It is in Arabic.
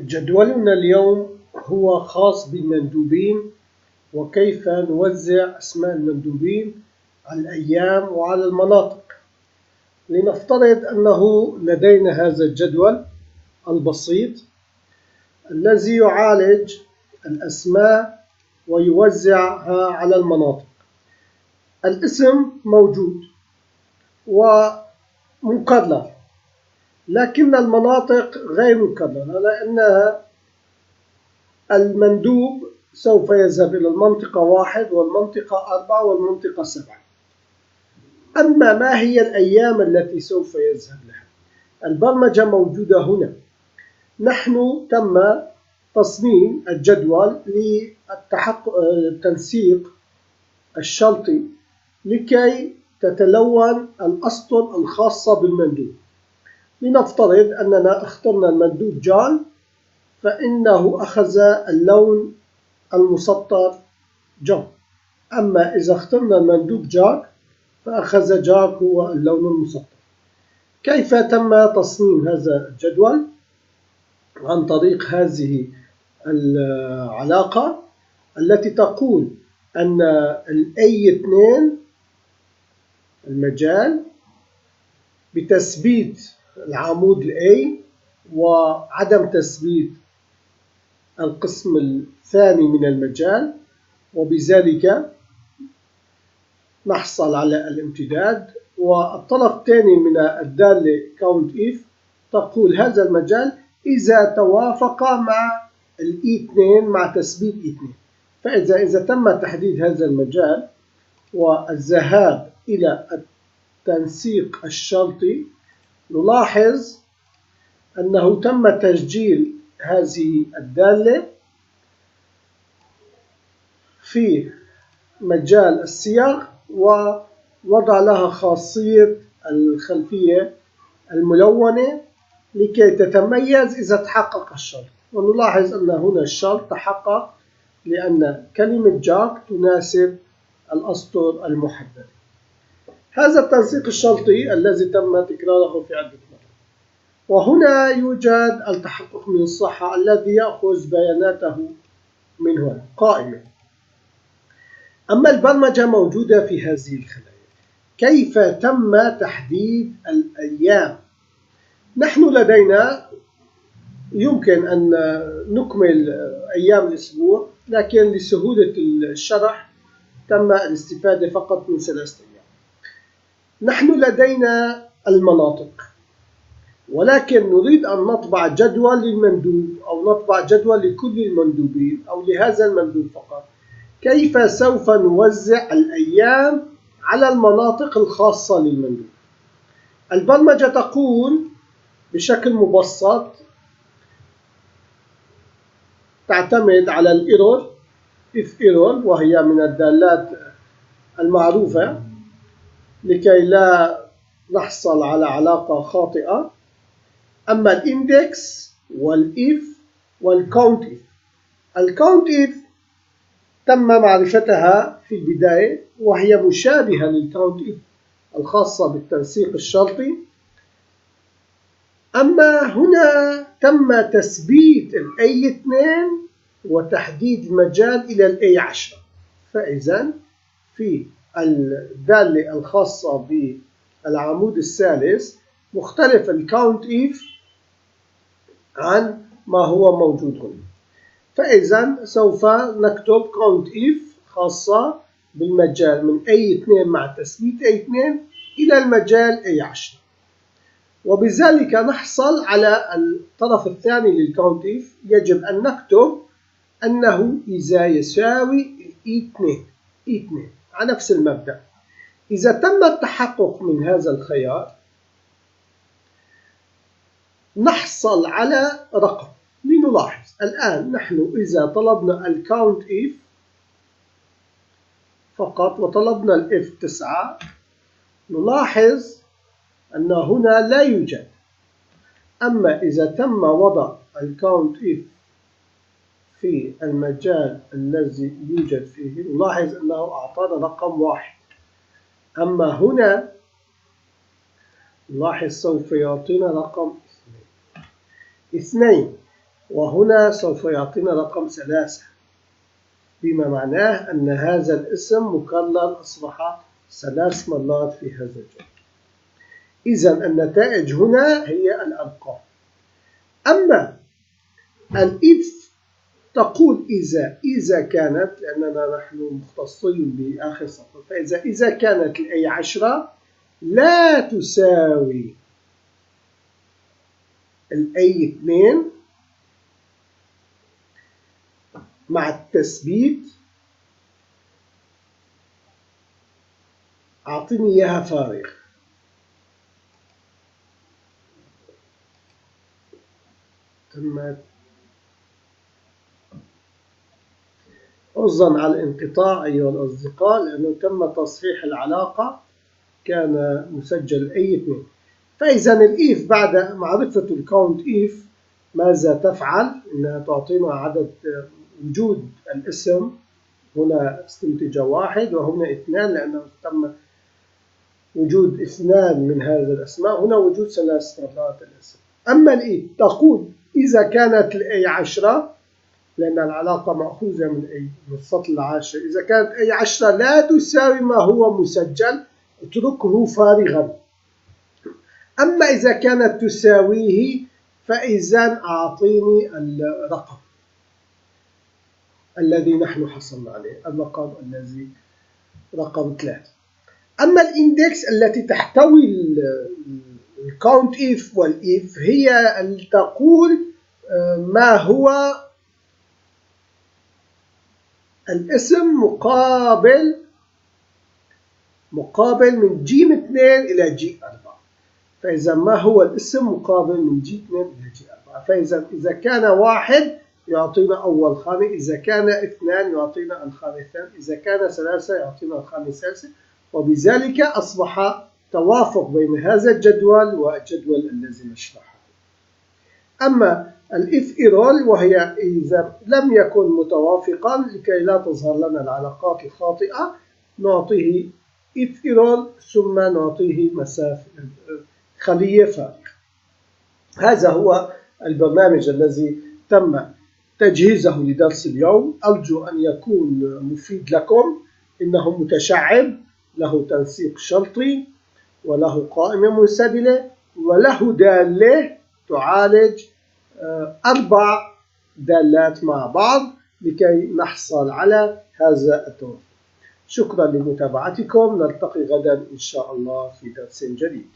جدولنا اليوم هو خاص بالمندوبين وكيف نوزع أسماء المندوبين على الأيام وعلى المناطق. لنفترض أنه لدينا هذا الجدول البسيط الذي يعالج الأسماء ويوزعها على المناطق. الاسم موجود ومكرر، لكن المناطق غير مكررة، لأنها المندوب سوف يذهب إلى المنطقة 1 والمنطقة 4 والمنطقة 7. أما ما هي الأيام التي سوف يذهب لها؟ البرمجة موجودة هنا. نحن تم تصميم الجدول للتنسيق الشرطي لكي تتلون الأسطر الخاصة بالمندوب. لنفترض أننا اخترنا المندوب جون، فإنه أخذ اللون المسطر جون. أما إذا اخترنا المندوب جاك فأخذ جاك هو اللون المسطر. كيف تم تصميم هذا الجدول؟ عن طريق هذه العلاقة التي تقول أن A2 المجال بتثبيت العمود A وعدم تثبيت القسم الثاني من المجال، وبذلك نحصل على الامتداد. والطرف الثاني من الدالة COUNTIF تقول هذا المجال إذا توافق مع E2 مع تثبيت E2. فإذا تم تحديد هذا المجال والذهاب إلى التنسيق الشرطي، نلاحظ أنه تم تسجيل هذه الدالة في مجال الصيغ ووضع لها خاصية الخلفية الملونة لكي تتميز إذا تحقق الشرط. ونلاحظ أن هنا الشرط تحقق لأن كلمة جاك تناسب الأسطر المحددة. هذا التنسيق الشرطي الذي تم تكراره في عدة مرات. وهنا يوجد التحقق من الصحة الذي يأخذ بياناته من هنا قائمة. أما البرمجة موجودة في هذه الخلايا. كيف تم تحديد الأيام؟ نحن لدينا يمكن أن نكمل أيام الأسبوع، لكن لسهولة الشرح تم الاستفادة فقط من 3 أيام. نحن لدينا المناطق، ولكن نريد أن نطبع جدول للمندوب أو نطبع جدول لكل المندوبين أو لهذا المندوب فقط. كيف سوف نوزع الأيام على المناطق الخاصة للمندوب؟ البرمجة تقول بشكل مبسط تعتمد على الإيرور if error، وهي من الدالات المعروفة لكي لا نحصل على علاقة خاطئة. أما الإندكس والإف والكاونتيف. الكاونتيف تم معرفتها في البداية وهي مشابهة للكاونتيف الخاصة بالتنسيق الشرطي. أما هنا تم تثبيت A2 وتحديد المجال إلى A10. فإذا في الدالة الخاصة بالعمود الثالث مختلف الكاونتيف عن ما هو موجود هنا. فإذا سوف نكتب كاونتيف خاصة بالمجال من A2 مع تثبيت A2 إلى المجال A10، وبذلك نحصل على الطرف الثاني للكاونتيف. يجب أن نكتب أنه إذا يساوي E2 على نفس المبدأ. إذا تم التحقق من هذا الخيار نحصل على رقم. لنلاحظ الآن نحن إذا طلبنا الكاونتيف فقط وطلبنا الإف 9 نلاحظ أن هنا لا يوجد. أما إذا تم وضع الكاونتيف في المجال الذي يوجد فيه نلاحظ أنه أعطانا رقم 1. أما هنا نلاحظ سوف يعطينا رقم 2. وهنا سوف يعطينا رقم 3، بما معناه أن هذا الاسم مكرر أصبح 3 مرات في هذا الجدول. إذن النتائج هنا هي الأرقام. أما الإف تقول إذا كانت، لأننا نحن مختصين بآخر سطر، فإذا كانت الأي 10 لا تساوي الأي 2 مع التثبيت، أعطيني إياها فارغ. تمت. عذرا على الانقطاع أيها الأصدقاء، لأنه تم تصحيح العلاقة، كان مسجل أي 2. فإذا الإيف بعد معرفة الكاونت إيف ماذا تفعل؟ إنها تعطينا عدد وجود الاسم، هنا استنتج 1 وهنا 2 لأنه تم وجود 2 من هذه الأسماء، هنا وجود 3 مرات الاسم. أما الإيف تقول إذا كانت الأي 10، لأن العلاقة مأخوذة من السطر العاشر، إذا كانت أي 10 لا تساوي ما هو مسجل اتركه فارغا. أما إذا كانت تساويه فإذا أعطيني الرقم الذي نحن حصلنا عليه، الرقم الذي رقم 3. أما الإندكس التي تحتوي الكاونت إف والإف هي تقول ما هو الاسم مقابل من جيم 2 إلى جي 4. فإذا ما هو الاسم مقابل من جي 2 إلى جي 4. فإذا كان 1 يعطينا أول خانة، إذا كان 2 يعطينا الخانة الثانية، إذا كان 3 يعطينا الخانة الثالثة، وبذلك أصبح توافق بين هذا الجدول والجدول الذي نشرحه. أما الإف إيرول وهي إذا لم يكن متوافقا لكي لا تظهر لنا العلاقات الخاطئة، نعطيه إف إيرول ثم نعطيه مسافة خلية فارغة. هذا هو البرنامج الذي تم تجهيزه لدرس اليوم، أرجو أن يكون مفيد لكم. إنه متشعب، له تنسيق شرطي، وله قائمة منسدلة، وله دالة تعالج 4 دالات مع بعض لكي نحصل على هذا التوافق. شكرا لمتابعتكم، نلتقي غدا إن شاء الله في درس جديد.